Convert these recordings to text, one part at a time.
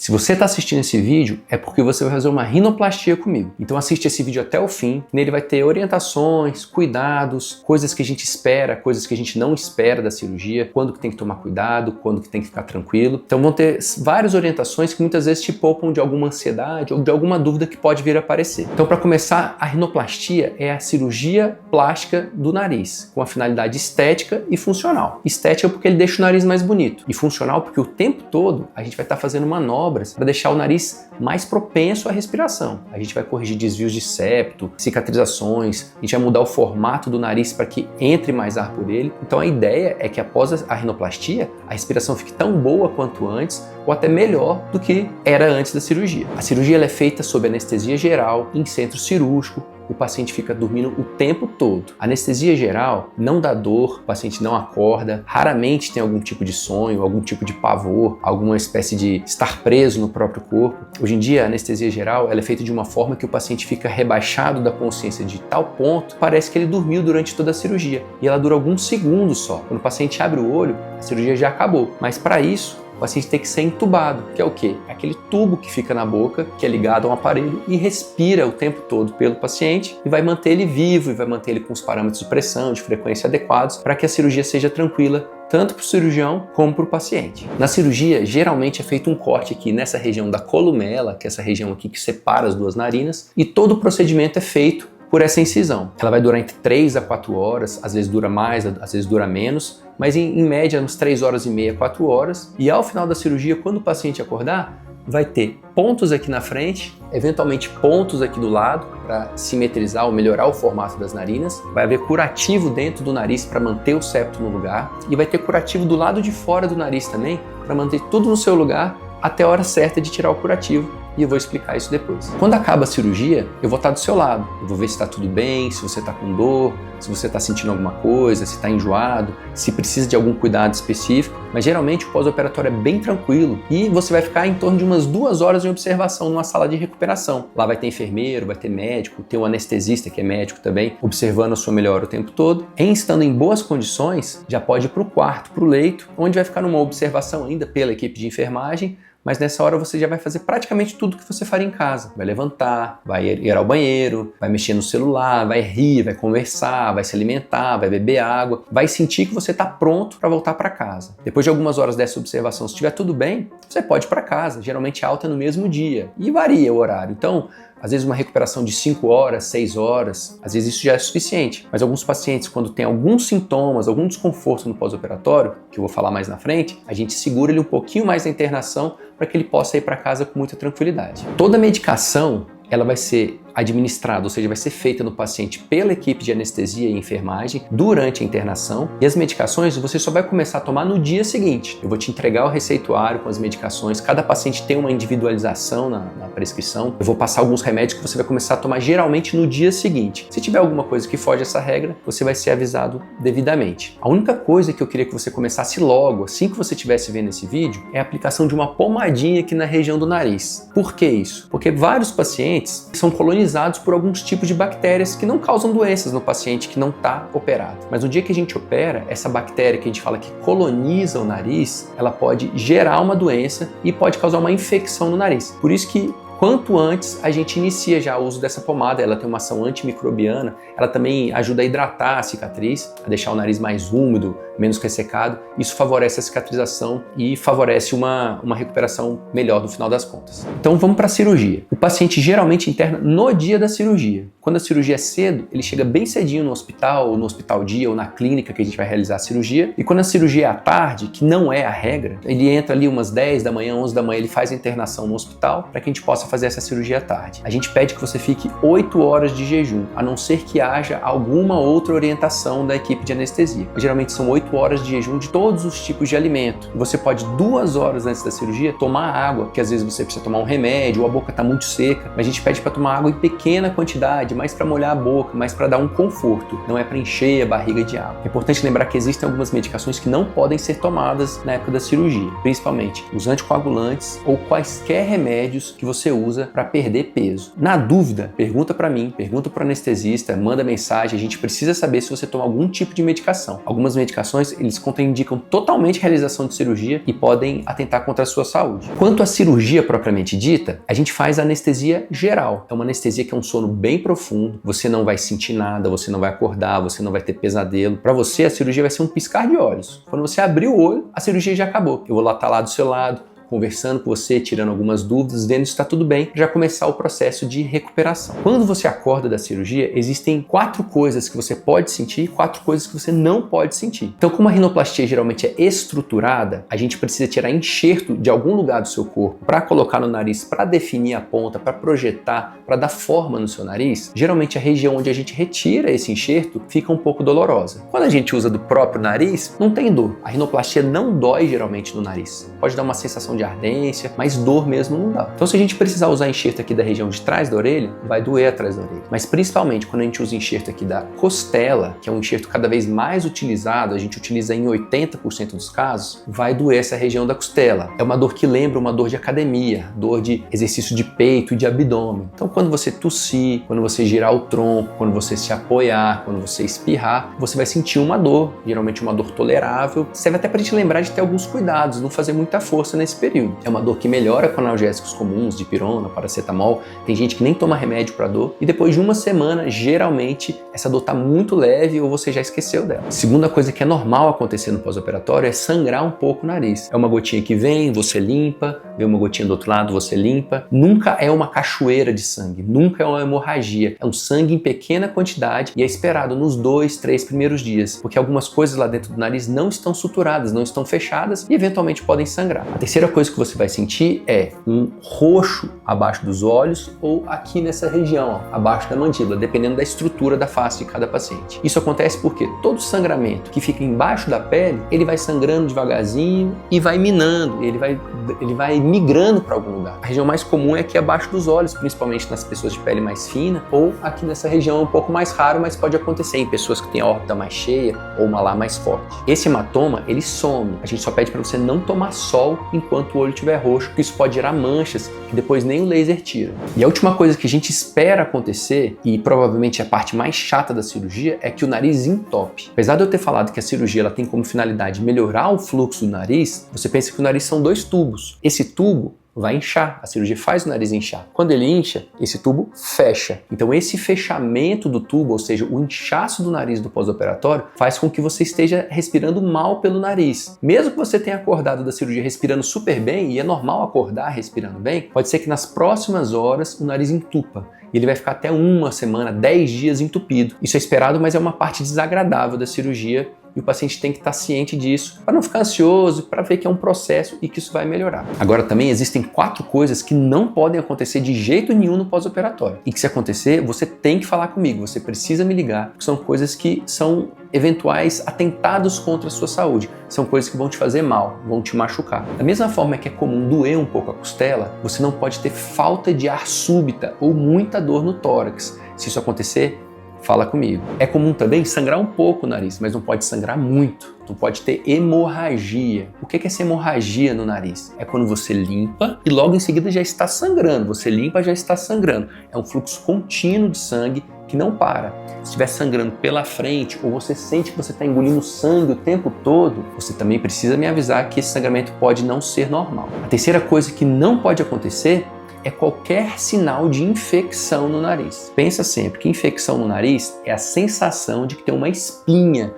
Se você está assistindo esse vídeo, é porque você vai fazer uma rinoplastia comigo. Então assiste esse vídeo até o fim. Nele vai ter orientações, cuidados, coisas que a gente espera, coisas que a gente não espera da cirurgia, quando que tem que tomar cuidado, quando que tem que ficar tranquilo. Então vão ter várias orientações que muitas vezes te poupam de alguma ansiedade ou de alguma dúvida que pode vir a aparecer. Então, para começar, a rinoplastia é a cirurgia plástica do nariz, com a finalidade estética e funcional. Estética porque ele deixa o nariz mais bonito, e funcional porque o tempo todo a gente vai estar fazendo manobras para deixar o nariz mais propenso à respiração. A gente vai corrigir desvios de septo, cicatrizações, a gente vai mudar o formato do nariz para que entre mais ar por ele. Então a ideia é que após a rinoplastia, a respiração fique tão boa quanto antes, ou até melhor do que era antes da cirurgia. A cirurgia ela é feita sob anestesia geral, em centro cirúrgico. O paciente fica dormindo o tempo todo. A anestesia geral não dá dor, o paciente não acorda, raramente tem algum tipo de sonho, algum tipo de pavor, alguma espécie de estar preso no próprio corpo. Hoje em dia, a anestesia geral ela é feita de uma forma que o paciente fica rebaixado da consciência de tal ponto, parece que ele dormiu durante toda a cirurgia. E ela dura alguns segundos só. Quando o paciente abre o olho, a cirurgia já acabou. Mas para isso, o paciente tem que ser entubado, que é o quê? É aquele tubo que fica na boca, que é ligado a um aparelho e respira o tempo todo pelo paciente e vai manter ele vivo e vai manter ele com os parâmetros de pressão, de frequência adequados para que a cirurgia seja tranquila, tanto para o cirurgião como para o paciente. Na cirurgia, geralmente é feito um corte aqui nessa região da columela, que é essa região aqui que separa as duas narinas, e todo o procedimento é feito por essa incisão. Ela vai durar entre 3 a 4 horas, às vezes dura mais, às vezes dura menos, mas em média uns 3 horas e meia, 4 horas. E ao final da cirurgia, quando o paciente acordar, vai ter pontos aqui na frente, eventualmente pontos aqui do lado para simetrizar ou melhorar o formato das narinas. Vai haver curativo dentro do nariz para manter o septo no lugar e vai ter curativo do lado de fora do nariz também para manter tudo no seu lugar até a hora certa de tirar o curativo. E eu vou explicar isso depois. Quando acaba a cirurgia, eu vou estar do seu lado. Eu vou ver se está tudo bem, se você está com dor, se você está sentindo alguma coisa, se está enjoado, se precisa de algum cuidado específico. Mas geralmente o pós-operatório é bem tranquilo e você vai ficar em torno de umas 2 horas em observação numa sala de recuperação. Lá vai ter enfermeiro, vai ter médico, tem um anestesista que é médico também, observando a sua melhora o tempo todo. Estando em boas condições, já pode ir para o quarto, para o leito, onde vai ficar numa observação ainda pela equipe de enfermagem. Mas nessa hora você já vai fazer praticamente tudo que você faria em casa. Vai levantar, vai ir ao banheiro, vai mexer no celular, vai rir, vai conversar, vai se alimentar, vai beber água, vai sentir que você está pronto para voltar para casa. Depois de algumas horas dessa observação, se estiver tudo bem, você pode ir para casa. Geralmente a alta é no mesmo dia e varia o horário. Então, às vezes uma recuperação de 5 horas, 6 horas, às vezes isso já é suficiente. Mas alguns pacientes, quando tem alguns sintomas, algum desconforto no pós-operatório, que eu vou falar mais na frente, a gente segura ele um pouquinho mais na internação para que ele possa ir para casa com muita tranquilidade. Toda medicação, ela vai ser administrada, ou seja, vai ser feita no paciente pela equipe de anestesia e enfermagem durante a internação, e as medicações você só vai começar a tomar no dia seguinte. Eu vou te entregar o receituário com as medicações, cada paciente tem uma individualização na prescrição, eu vou passar alguns remédios que você vai começar a tomar geralmente no dia seguinte. Se tiver alguma coisa que foge dessa regra, você vai ser avisado devidamente. A única coisa que eu queria que você começasse logo, assim que você estivesse vendo esse vídeo, é a aplicação de uma pomadinha aqui na região do nariz. Por que isso? Porque vários pacientes são colonizados por alguns tipos de bactérias que não causam doenças no paciente que não está operado. Mas no dia que a gente opera, essa bactéria que a gente fala que coloniza o nariz, ela pode gerar uma doença e pode causar uma infecção no nariz. Por isso que quanto antes a gente inicia já o uso dessa pomada, ela tem uma ação antimicrobiana, ela também ajuda a hidratar a cicatriz, a deixar o nariz mais úmido, menos ressecado. Isso favorece a cicatrização e favorece uma recuperação melhor no final das contas. Então vamos para a cirurgia. O paciente geralmente interna no dia da cirurgia. Quando a cirurgia é cedo, ele chega bem cedinho no hospital dia ou na clínica que a gente vai realizar a cirurgia. E quando a cirurgia é à tarde, que não é a regra, ele entra ali umas 10 da manhã, 11 da manhã, ele faz a internação no hospital para que a gente possa fazer essa cirurgia à tarde. A gente pede que você fique 8 horas de jejum, a não ser que haja alguma outra orientação da equipe de anestesia. Geralmente são 8 horas de jejum de todos os tipos de alimento. Você pode 2 horas antes da cirurgia tomar água, porque às vezes você precisa tomar um remédio ou a boca está muito seca, mas a gente pede para tomar água em pequena quantidade, mais para molhar a boca, mais para dar um conforto, não é para encher a barriga de água. É importante lembrar que existem algumas medicações que não podem ser tomadas na época da cirurgia, principalmente os anticoagulantes ou quaisquer remédios que você usa para perder peso. Na dúvida, pergunta para mim, pergunta para o anestesista, manda mensagem, a gente precisa saber se você toma algum tipo de medicação. Algumas medicações complicações, eles contraindicam totalmente a realização de cirurgia e podem atentar contra a sua saúde. Quanto à cirurgia propriamente dita, a gente faz anestesia geral. É uma anestesia que é um sono bem profundo, você não vai sentir nada, você não vai acordar, você não vai ter pesadelo. Para você, a cirurgia vai ser um piscar de olhos. Quando você abrir o olho, a cirurgia já acabou. Eu vou lá estar lá do seu lado, conversando com você, tirando algumas dúvidas, vendo se está tudo bem, para já começar o processo de recuperação. Quando você acorda da cirurgia, existem 4 coisas que você pode sentir e 4 coisas que você não pode sentir. Então, como a rinoplastia geralmente é estruturada, a gente precisa tirar enxerto de algum lugar do seu corpo para colocar no nariz, para definir a ponta, para projetar, para dar forma no seu nariz. Geralmente a região onde a gente retira esse enxerto fica um pouco dolorosa. Quando a gente usa do próprio nariz, não tem dor. A rinoplastia não dói geralmente no nariz. Pode dar uma sensação de ardência, mas dor mesmo não dá. Então, se a gente precisar usar enxerto aqui da região de trás da orelha, vai doer atrás da orelha. Mas principalmente quando a gente usa enxerto aqui da costela, que é um enxerto cada vez mais utilizado, a gente utiliza em 80% dos casos, vai doer essa região da costela. É uma dor que lembra uma dor de academia, dor de exercício de peito e de abdômen. Então, quando você tossir, quando você girar o tronco, quando você se apoiar, quando você espirrar, você vai sentir uma dor, geralmente uma dor tolerável. Serve até para te lembrar de ter alguns cuidados, não fazer muita força nesse período. É uma dor que melhora com analgésicos comuns, dipirona, paracetamol. Tem gente que nem toma remédio para dor e depois de uma semana, geralmente, essa dor tá muito leve ou você já esqueceu dela. Segunda coisa que é normal acontecer no pós-operatório é sangrar um pouco o nariz. É uma gotinha que vem, você limpa, vem uma gotinha do outro lado, você limpa. Nunca é uma cachoeira de sangue, nunca é uma hemorragia. É um sangue em pequena quantidade e é esperado nos 2, 3 primeiros dias, porque algumas coisas lá dentro do nariz não estão suturadas, não estão fechadas e eventualmente podem sangrar. A terceira coisa que você vai sentir é um roxo abaixo dos olhos ou aqui nessa região, ó, abaixo da mandíbula, dependendo da estrutura da face de cada paciente. Isso acontece porque todo sangramento que fica embaixo da pele, ele vai sangrando devagarzinho e vai minando, ele vai migrando para algum lugar. A região mais comum é aqui abaixo dos olhos, principalmente nas pessoas de pele mais fina, ou aqui nessa região é um pouco mais raro, mas pode acontecer em pessoas que têm a órbita mais cheia ou uma lá mais forte. Esse hematoma, ele some. A gente só pede para você não tomar sol enquanto o olho estiver roxo, porque isso pode gerar manchas que depois nem o laser tira. E a última coisa que a gente espera acontecer, e provavelmente é a parte mais chata da cirurgia, é que o nariz entope. Apesar de eu ter falado que a cirurgia ela tem como finalidade melhorar o fluxo do nariz, você pensa que o nariz são 2 tubos. Esse tubo vai inchar, a cirurgia faz o nariz inchar. Quando ele incha, esse tubo fecha. Então esse fechamento do tubo, ou seja, o inchaço do nariz do pós-operatório, faz com que você esteja respirando mal pelo nariz. Mesmo que você tenha acordado da cirurgia respirando super bem, e é normal acordar respirando bem, pode ser que nas próximas horas o nariz entupa. E ele vai ficar até 1 semana, 10 dias entupido. Isso é esperado, mas é uma parte desagradável da cirurgia e o paciente tem que estar ciente disso para não ficar ansioso, para ver que é um processo e que isso vai melhorar. Agora também existem 4 coisas que não podem acontecer de jeito nenhum no pós-operatório e que se acontecer, você tem que falar comigo, você precisa me ligar, porque são coisas que são eventuais atentados contra a sua saúde. São coisas que vão te fazer mal, vão te machucar. Da mesma forma que é comum doer um pouco a costela, você não pode ter falta de ar súbita ou muita dor no tórax. Se isso acontecer, fala comigo. É comum também sangrar um pouco o nariz, mas não pode sangrar muito. Não pode ter hemorragia. O que é essa hemorragia no nariz? É quando você limpa e logo em seguida já está sangrando. Você limpa, já está sangrando. É um fluxo contínuo de sangue que não para. Se estiver sangrando pela frente ou você sente que você está engolindo sangue o tempo todo, você também precisa me avisar que esse sangramento pode não ser normal. A terceira coisa que não pode acontecer é qualquer sinal de infecção no nariz. Pensa sempre que infecção no nariz é a sensação de que tem uma espinha,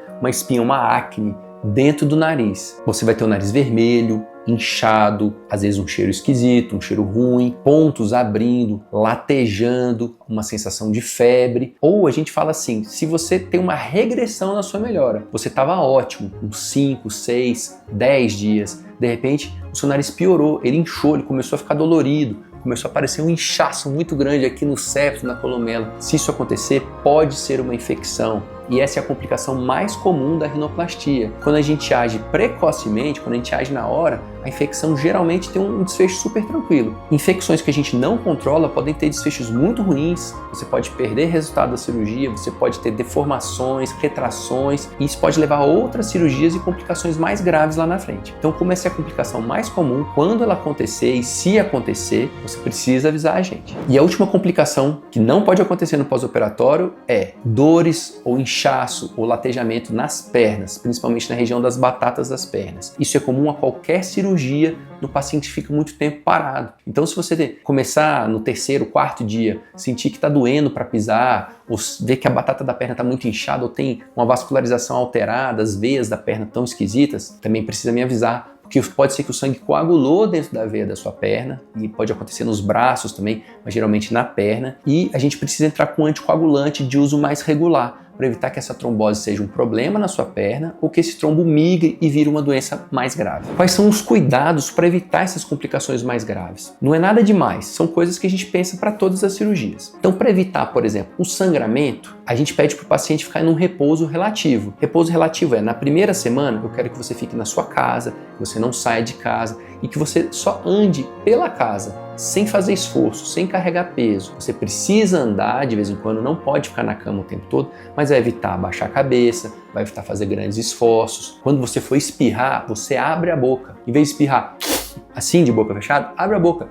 uma acne dentro do nariz. Você vai ter o nariz vermelho, inchado, às vezes um cheiro esquisito, um cheiro ruim, pontos abrindo, latejando, uma sensação de febre. Ou a gente fala assim, se você tem uma regressão na sua melhora, você estava ótimo, uns 5, 6, 10 dias, de repente o seu nariz piorou, ele inchou, ele começou a ficar dolorido, começou a aparecer um inchaço muito grande aqui no septo, na columela. Se isso acontecer, pode ser uma infecção. E essa é a complicação mais comum da rinoplastia. Quando a gente age precocemente, quando a gente age na hora, a infecção geralmente tem um desfecho super tranquilo. Infecções que a gente não controla podem ter desfechos muito ruins, você pode perder resultado da cirurgia, você pode ter deformações, retrações, e isso pode levar a outras cirurgias e complicações mais graves lá na frente. Então, como essa é a complicação mais comum, quando ela acontecer e se acontecer, você precisa avisar a gente. E a última complicação que não pode acontecer no pós-operatório é dores ou inchaço ou latejamento nas pernas, principalmente na região das batatas das pernas. Isso é comum a qualquer cirurgia no paciente que fica muito tempo parado. Então, se você começar no terceiro, quarto dia, sentir que está doendo para pisar, ou ver que a batata da perna está muito inchada ou tem uma vascularização alterada, as veias da perna tão esquisitas, também precisa me avisar, porque pode ser que o sangue coagulou dentro da veia da sua perna, e pode acontecer nos braços também, mas geralmente na perna, e a gente precisa entrar com anticoagulante de uso mais regular, para evitar que essa trombose seja um problema na sua perna ou que esse trombo migre e vire uma doença mais grave. Quais são os cuidados para evitar essas complicações mais graves? Não é nada demais, são coisas que a gente pensa para todas as cirurgias. Então, para evitar, por exemplo, o sangramento, a gente pede para o paciente ficar em um repouso relativo. Repouso relativo é, na primeira semana, eu quero que você fique na sua casa, que você não saia de casa e que você só ande pela casa, sem fazer esforço, sem carregar peso. Você precisa andar de vez em quando, não pode ficar na cama o tempo todo, mas vai evitar abaixar a cabeça, vai evitar fazer grandes esforços. Quando você for espirrar, você abre a boca. Em vez de espirrar assim de boca fechada, abre a boca.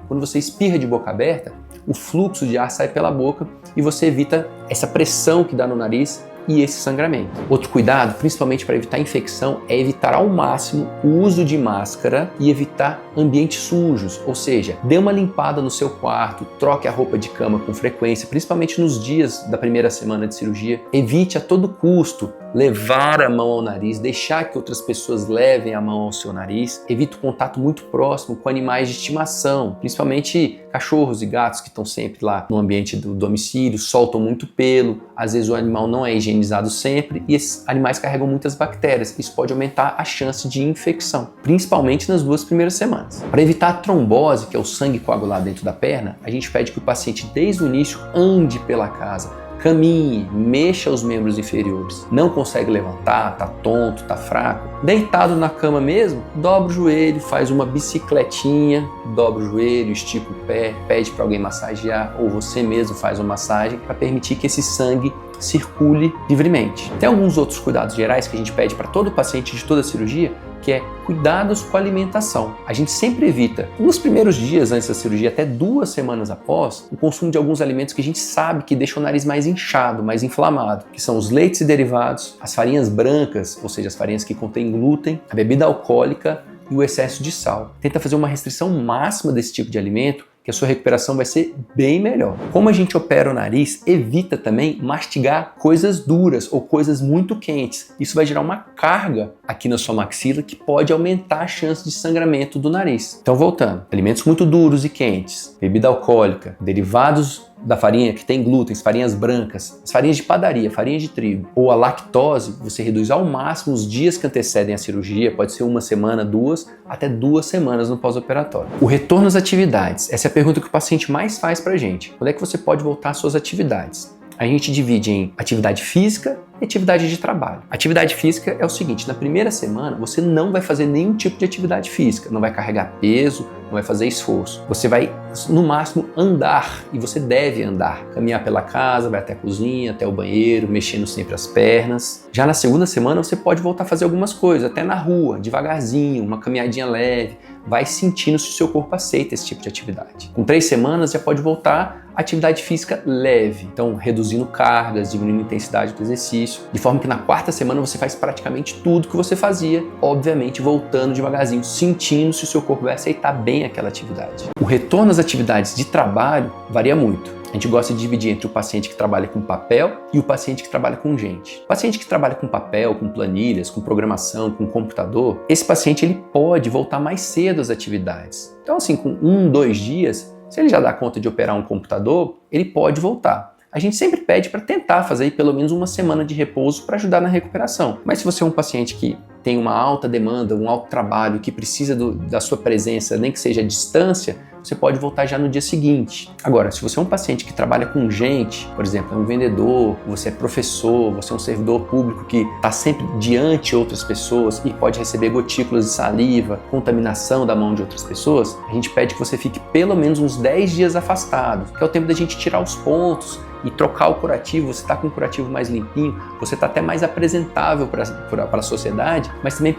Quando você espirra de boca aberta, o fluxo de ar sai pela boca e você evita essa pressão que dá no nariz e esse sangramento. Outro cuidado, principalmente para evitar infecção, é evitar ao máximo o uso de máscara e evitar ambientes sujos, ou seja, dê uma limpada no seu quarto, troque a roupa de cama com frequência, principalmente nos dias da primeira semana de cirurgia. Evite a todo custo levar a mão ao nariz, deixar que outras pessoas levem a mão ao seu nariz. Evite o contato muito próximo com animais de estimação, principalmente cachorros e gatos que estão sempre lá no ambiente do domicílio, soltam muito pelo, às vezes o animal não é higienizado sempre e esses animais carregam muitas bactérias. Isso pode aumentar a chance de infecção, principalmente nas 2 primeiras semanas. Para evitar a trombose, que é o sangue coagulado dentro da perna, a gente pede que o paciente desde o início ande pela casa, caminhe, mexa os membros inferiores. Não consegue levantar, tá tonto, tá fraco. Deitado na cama mesmo, dobra o joelho, faz uma bicicletinha, dobra o joelho, estica o pé, pede para alguém massagear ou você mesmo faz uma massagem para permitir que esse sangue circule livremente. Tem alguns outros cuidados gerais que a gente pede para todo paciente de toda cirurgia, que é cuidados com a alimentação. A gente sempre evita, nos primeiros dias antes da cirurgia, até 2 semanas após, o consumo de alguns alimentos que a gente sabe que deixam o nariz mais inchado, mais inflamado, que são os leites e derivados, as farinhas brancas, ou seja, as farinhas que contêm glúten, a bebida alcoólica e o excesso de sal. Tenta fazer uma restrição máxima desse tipo de alimento, que a sua recuperação vai ser bem melhor. Como a gente opera o nariz, evita também mastigar coisas duras ou coisas muito quentes. Isso vai gerar uma carga aqui na sua maxila que pode aumentar a chance de sangramento do nariz. Então, voltando, alimentos muito duros e quentes, bebida alcoólica, derivados da farinha que tem glúten, farinhas brancas, as farinhas de padaria, farinha de trigo ou a lactose, você reduz ao máximo os dias que antecedem a cirurgia, pode ser 1 semana, 2, até 2 semanas no pós-operatório. O retorno às atividades, essa é a pergunta que o paciente mais faz pra gente. Quando é que você pode voltar às suas atividades? A gente divide em atividade física e atividade de trabalho. Atividade física é o seguinte, na primeira semana você não vai fazer nenhum tipo de atividade física, não vai carregar peso, não vai fazer esforço. Você vai, no máximo, andar, e você deve andar. Caminhar pela casa, vai até a cozinha, até o banheiro, mexendo sempre as pernas. Já na segunda semana você pode voltar a fazer algumas coisas, até na rua, devagarzinho, uma caminhadinha leve. Vai sentindo se o seu corpo aceita esse tipo de atividade. Com 3 semanas já pode voltar à atividade física leve, então reduzindo cargas, diminuindo a intensidade do exercício, de forma que na 4ª semana você faz praticamente tudo que você fazia, obviamente voltando devagarzinho, sentindo se o seu corpo vai aceitar bem aquela atividade. O retorno às atividades de trabalho varia muito. A gente gosta de dividir entre o paciente que trabalha com papel e o paciente que trabalha com gente. O paciente que trabalha com papel, com planilhas, com programação, com computador, esse paciente ele pode voltar mais cedo às atividades. Então assim, com 1, 2 dias, se ele já dá conta de operar um computador, ele pode voltar. A gente sempre pede para tentar fazer aí pelo menos 1 semana de repouso para ajudar na recuperação. Mas se você é um paciente que tem uma alta demanda, um alto trabalho, que precisa da sua presença, nem que seja à distância, você pode voltar já no dia seguinte. Agora, se você é um paciente que trabalha com gente, por exemplo, é um vendedor, você é professor, você é um servidor público que está sempre diante de outras pessoas e pode receber gotículas de saliva, contaminação da mão de outras pessoas, a gente pede que você fique pelo menos uns 10 dias afastado, que é o tempo da gente tirar os pontos e trocar o curativo. Você está com um curativo mais limpinho, você está até mais apresentável para a sociedade mas também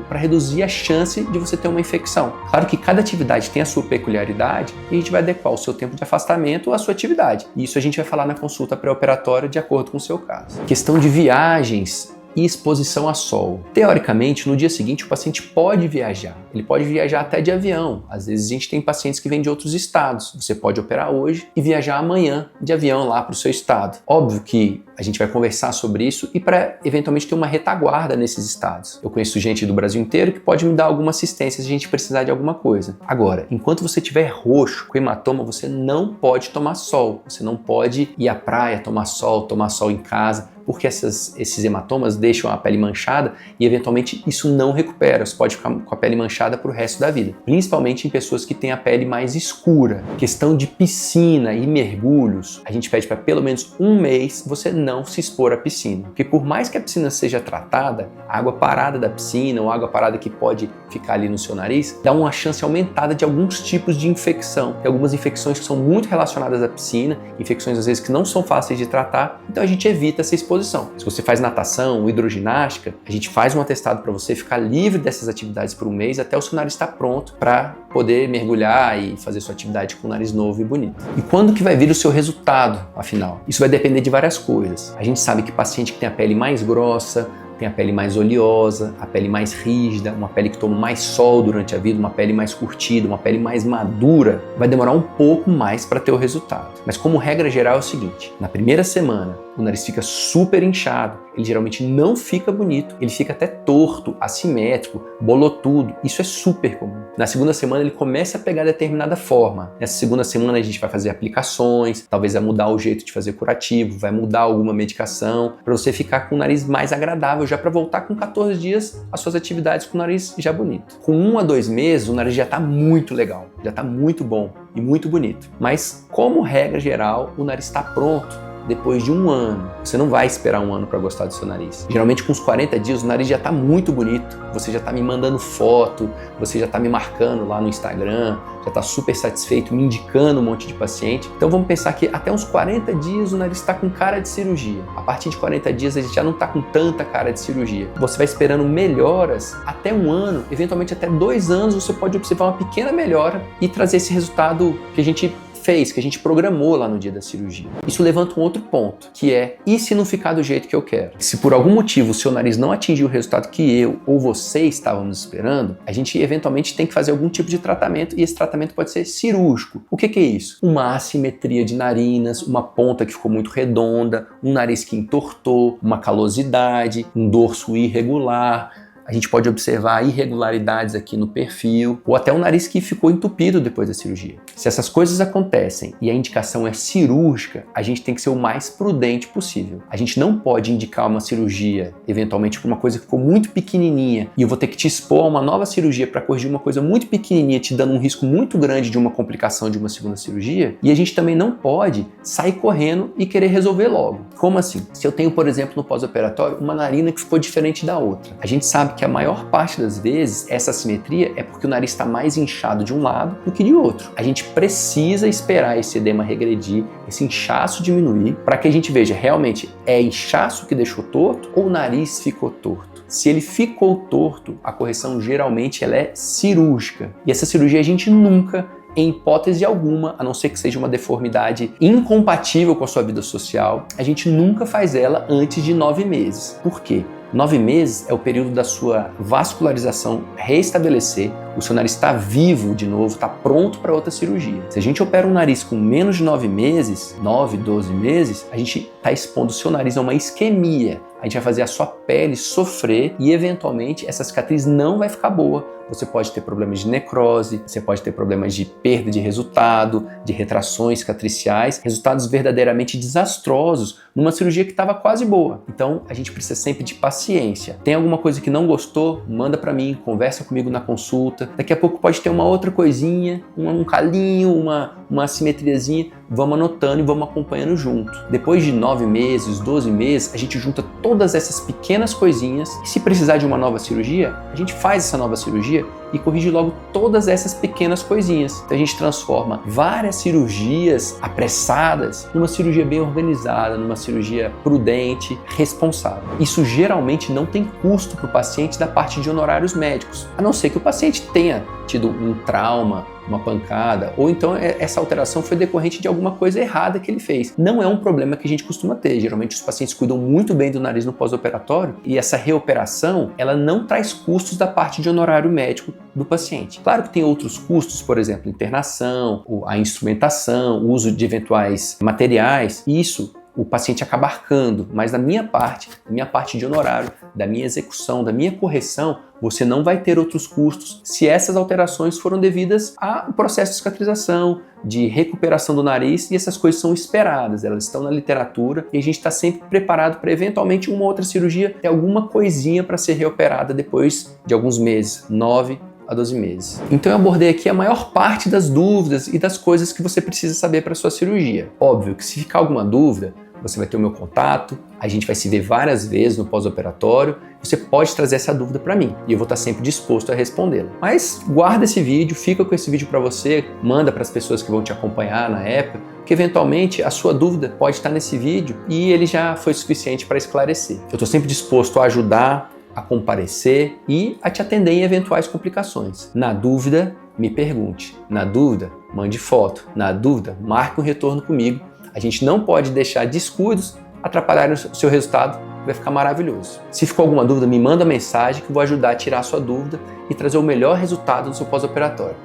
para reduzir a chance de você ter uma infecção. Claro que cada atividade tem a sua peculiaridade e a gente vai adequar o seu tempo de afastamento à sua atividade. E isso a gente vai falar na consulta pré-operatória de acordo com o seu caso. Questão de viagens e exposição a sol. Teoricamente, no dia seguinte o paciente pode viajar. Ele pode viajar até de avião. Às vezes a gente tem pacientes que vêm de outros estados. Você pode operar hoje e viajar amanhã de avião lá para o seu estado. Óbvio que a gente vai conversar sobre isso e para eventualmente ter uma retaguarda nesses estados. Eu conheço gente do Brasil inteiro que pode me dar alguma assistência se a gente precisar de alguma coisa. Agora, enquanto você estiver roxo, com hematoma, você não pode tomar sol. Você não pode ir à praia, tomar sol em casa, porque esses hematomas deixam a pele manchada e eventualmente isso não recupera. Você pode ficar com a pele manchada para o resto da vida, principalmente em pessoas que têm a pele mais escura. Questão de piscina e mergulhos, a gente pede para pelo menos um mês você não se expor à piscina, porque por mais que a piscina seja tratada, a água parada da piscina ou água parada que pode ficar ali no seu nariz, dá uma chance aumentada de alguns tipos de infecção. Tem algumas infecções que são muito relacionadas à piscina, infecções às vezes que não são fáceis de tratar, então a gente evita essa exposição. Se você faz natação ou hidroginástica, a gente faz um atestado para você ficar livre dessas atividades por um mês até o seu nariz estar pronto para poder mergulhar e fazer sua atividade com o nariz novo e bonito. E quando que vai vir o seu resultado, afinal? Isso vai depender de várias coisas. A gente sabe que paciente que tem a pele mais grossa, tem a pele mais oleosa, a pele mais rígida, uma pele que toma mais sol durante a vida, uma pele mais curtida, uma pele mais madura, vai demorar um pouco mais para ter o resultado. Mas como regra geral é o seguinte, na primeira semana o nariz fica super inchado, ele geralmente não fica bonito, ele fica até torto, assimétrico, bolotudo, isso é super comum. Na segunda semana ele começa a pegar determinada forma. Nessa segunda semana a gente vai fazer aplicações, talvez vai mudar o jeito de fazer curativo, vai mudar alguma medicação, para você ficar com o nariz mais agradável, já para voltar com 14 dias às suas atividades com o nariz já bonito. Com 1 a 2 meses o nariz já está muito legal, já está muito bom e muito bonito. Mas como regra geral o nariz está pronto depois de 1 ano. Você não vai esperar 1 ano para gostar do seu nariz. Geralmente com uns 40 dias o nariz já está muito bonito, você já está me mandando foto, você já está me marcando lá no Instagram, já está super satisfeito, me indicando um monte de paciente. Então vamos pensar que até uns 40 dias o nariz está com cara de cirurgia. A partir de 40 dias a gente já não está com tanta cara de cirurgia. Você vai esperando melhoras até 1 ano, eventualmente até 2 anos você pode observar uma pequena melhora e trazer esse resultado que a gente fez, que a gente programou lá no dia da cirurgia. Isso levanta um outro ponto, que é, e se não ficar do jeito que eu quero? Se por algum motivo o seu nariz não atingiu o resultado que eu ou você estávamos esperando, a gente eventualmente tem que fazer algum tipo de tratamento e esse tratamento pode ser cirúrgico. O que é isso? Uma assimetria de narinas, uma ponta que ficou muito redonda, um nariz que entortou, uma calosidade, um dorso irregular. A gente pode observar irregularidades aqui no perfil, ou até um nariz que ficou entupido depois da cirurgia. Se essas coisas acontecem e a indicação é cirúrgica, a gente tem que ser o mais prudente possível. A gente não pode indicar uma cirurgia, eventualmente, por uma coisa que ficou muito pequenininha, e eu vou ter que te expor a uma nova cirurgia para corrigir uma coisa muito pequenininha, te dando um risco muito grande de uma complicação de uma segunda cirurgia, e a gente também não pode sair correndo e querer resolver logo. Como assim? Se eu tenho, por exemplo, no pós-operatório, uma narina que ficou diferente da outra, a gente sabe que a maior parte das vezes essa assimetria é porque o nariz está mais inchado de um lado do que de outro. A gente precisa esperar esse edema regredir, esse inchaço diminuir, para que a gente veja realmente é inchaço que deixou torto ou o nariz ficou torto. Se ele ficou torto, a correção geralmente ela é cirúrgica. E essa cirurgia a gente nunca, em hipótese alguma, a não ser que seja uma deformidade incompatível com a sua vida social, a gente nunca faz ela antes de 9 meses. Por quê? 9 meses é o período da sua vascularização reestabelecer, o seu nariz está vivo de novo, está pronto para outra cirurgia. Se a gente opera um nariz com menos de 9 meses, 9, 12 meses, a gente está expondo o seu nariz a uma isquemia. A gente vai fazer a sua pele sofrer e, eventualmente, essa cicatriz não vai ficar boa. Você pode ter problemas de necrose, você pode ter problemas de perda de resultado, de retrações cicatriciais, resultados verdadeiramente desastrosos numa cirurgia que estava quase boa. Então, a gente precisa sempre de paciência. Tem alguma coisa que não gostou? Manda para mim, conversa comigo na consulta. Daqui a pouco pode ter uma outra coisinha, um calinho, uma assimetriazinha. Vamos anotando e vamos acompanhando junto. Depois de 9 meses, 12 meses, a gente junta todas essas pequenas coisinhas e se precisar de uma nova cirurgia, a gente faz essa nova cirurgia e corrige logo todas essas pequenas coisinhas. Então a gente transforma várias cirurgias apressadas numa cirurgia bem organizada, numa cirurgia prudente, responsável. Isso geralmente não tem custo para o paciente da parte de honorários médicos, a não ser que o paciente tenha tido um trauma, uma pancada, ou então essa alteração foi decorrente de alguma coisa errada que ele fez. Não é um problema que a gente costuma ter. Geralmente os pacientes cuidam muito bem do nariz no pós-operatório e essa reoperação, ela não traz custos da parte de honorário médico do paciente. Claro que tem outros custos, por exemplo, internação, a instrumentação, o uso de eventuais materiais, isso o paciente acaba arcando, mas da minha parte de honorário, da minha execução, da minha correção, você não vai ter outros custos se essas alterações foram devidas ao processo de cicatrização, de recuperação do nariz, e essas coisas são esperadas, elas estão na literatura e a gente está sempre preparado para eventualmente uma outra cirurgia ter alguma coisinha para ser reoperada depois de alguns meses, 9 a 12 meses. Então eu abordei aqui a maior parte das dúvidas e das coisas que você precisa saber para sua cirurgia. Óbvio que se ficar alguma dúvida, você vai ter o meu contato, a gente vai se ver várias vezes no pós-operatório, você pode trazer essa dúvida para mim e eu vou estar sempre disposto a respondê-la. Mas guarda esse vídeo, fica com esse vídeo para você, manda para as pessoas que vão te acompanhar na época, que eventualmente a sua dúvida pode estar nesse vídeo e ele já foi suficiente para esclarecer. Eu estou sempre disposto a ajudar, a comparecer e a te atender em eventuais complicações. Na dúvida, me pergunte. Na dúvida, mande foto. Na dúvida, marque um retorno comigo. A gente não pode deixar descuidos atrapalharem o seu resultado, vai ficar maravilhoso. Se ficou alguma dúvida, me manda mensagem que eu vou ajudar a tirar a sua dúvida e trazer o melhor resultado do seu pós-operatório.